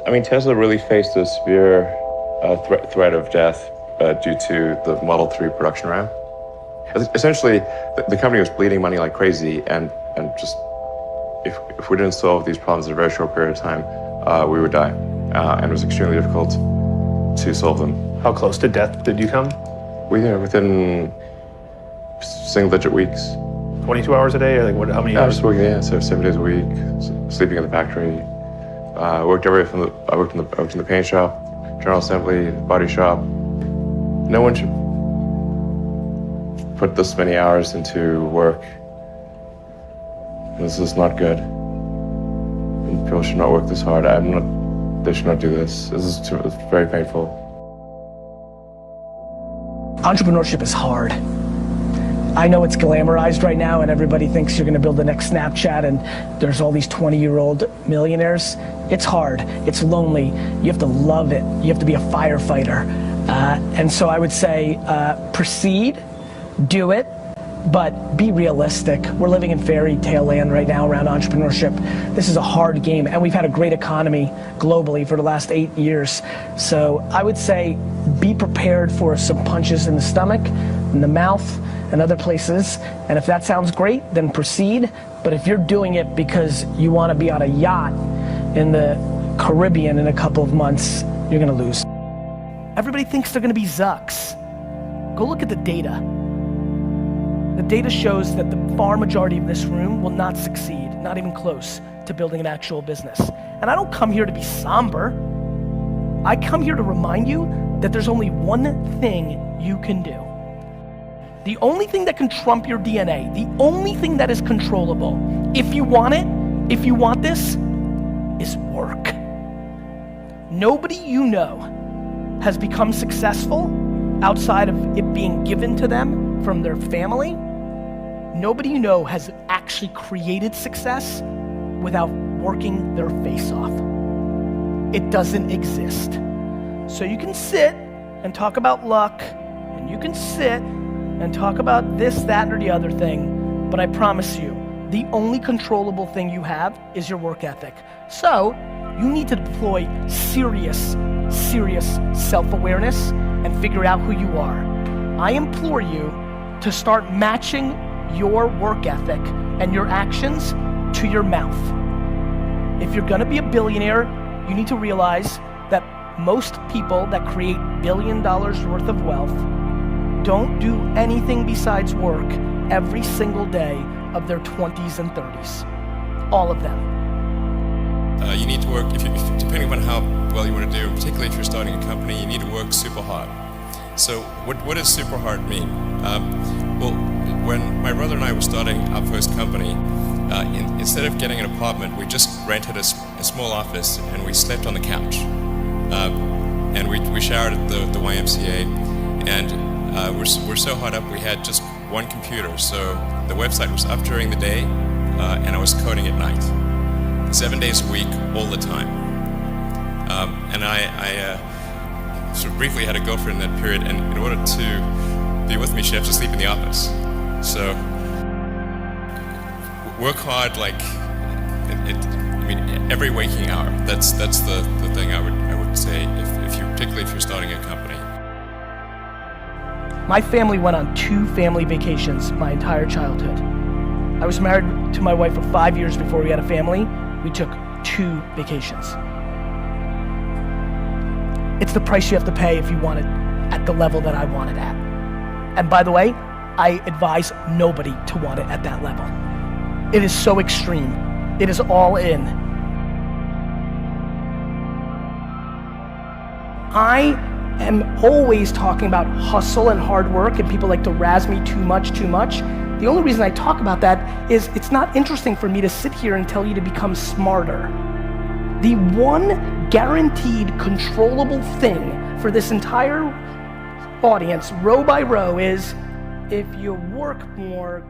I mean, Tesla really faced a severe threat of death due to the Model 3 production ramp. Essentially, the company was bleeding money like crazy, and just if we didn't solve these problems in a very short period of time, we would die. And it was extremely difficult to solve them. How close to death did you come? Within single-digit weeks. 22 hours a day, or like what? How many I hours? was working, so 7 days a week, sleeping in the factory. I worked everywhere I worked in the paint shop, general assembly, body shop. No one should put this many hours into work. This is not good. And people should not work this hard. They should not do this. It's very painful. Entrepreneurship is hard. I know it's glamorized right now and everybody thinks you're gonna build the next Snapchat and there's all these 20-year-old millionaires. It's hard, it's lonely, you have to love it, you have to be a firefighter. And so I would say proceed, do it, but be realistic. We're living in fairy tale land right now around entrepreneurship. This is a hard game, and we've had a great economy globally for the last 8 years. So I would say be prepared for some punches in the stomach, in the mouth, and other places. And if that sounds great, then proceed. But if you're doing it because you want to be on a yacht in the Caribbean in a couple of months, you're gonna lose. Everybody thinks they're gonna be Zucks. Go look at the data. The data shows that the far majority of this room will not succeed, not even close to building an actual business. And I don't come here to be somber. I come here to remind you that there's only one thing you can do. The only thing that can trump your DNA, the only thing that is controllable, if you want it, if you want this, is work. Nobody you know has become successful outside of it being given to them from their family. Nobody you know has actually created success without working their face off. It doesn't exist. So you can sit and talk about luck, and you can sit and talk about this, that, or the other thing, but I promise you, the only controllable thing you have is your work ethic. So you need to deploy serious self-awareness and figure out who you are. I implore you to start matching your work ethic and your actions to your mouth. If you're gonna be a billionaire, you need to realize that most people that create $1 billion worth of wealth don't do anything besides work every single day of their 20s and 30s. All of them. You need to work, depending on how well you want to do, particularly if you're starting a company, you need to work super hard. So what does super hard mean? Well, when my brother and I were starting our first company, instead of getting an apartment, we just rented a small office and we slept on the couch. And we showered at the YMCA, and we're so hard up we had just one computer, so the website was up during the day and I was coding at night. 7 days a week, all the time. And I sort of briefly had a girlfriend in that period, and in order to be with me, she'd have to sleep in the office. So work hard, like I mean, every waking hour. That's the thing I would say particularly if you're starting a company. My family went on 2 family vacations my entire childhood. I was married to my wife for 5 years before we had a family. We took 2 vacations. It's the price you have to pay if you want it at the level that I want it at. And by the way, I advise nobody to want it at that level. It is so extreme. It is all in. I am always talking about hustle and hard work, and people like to razz me too much. The only reason I talk about that is it's not interesting for me to sit here and tell you to become smarter. The one guaranteed controllable thing for this entire audience, row by row, is if you work more,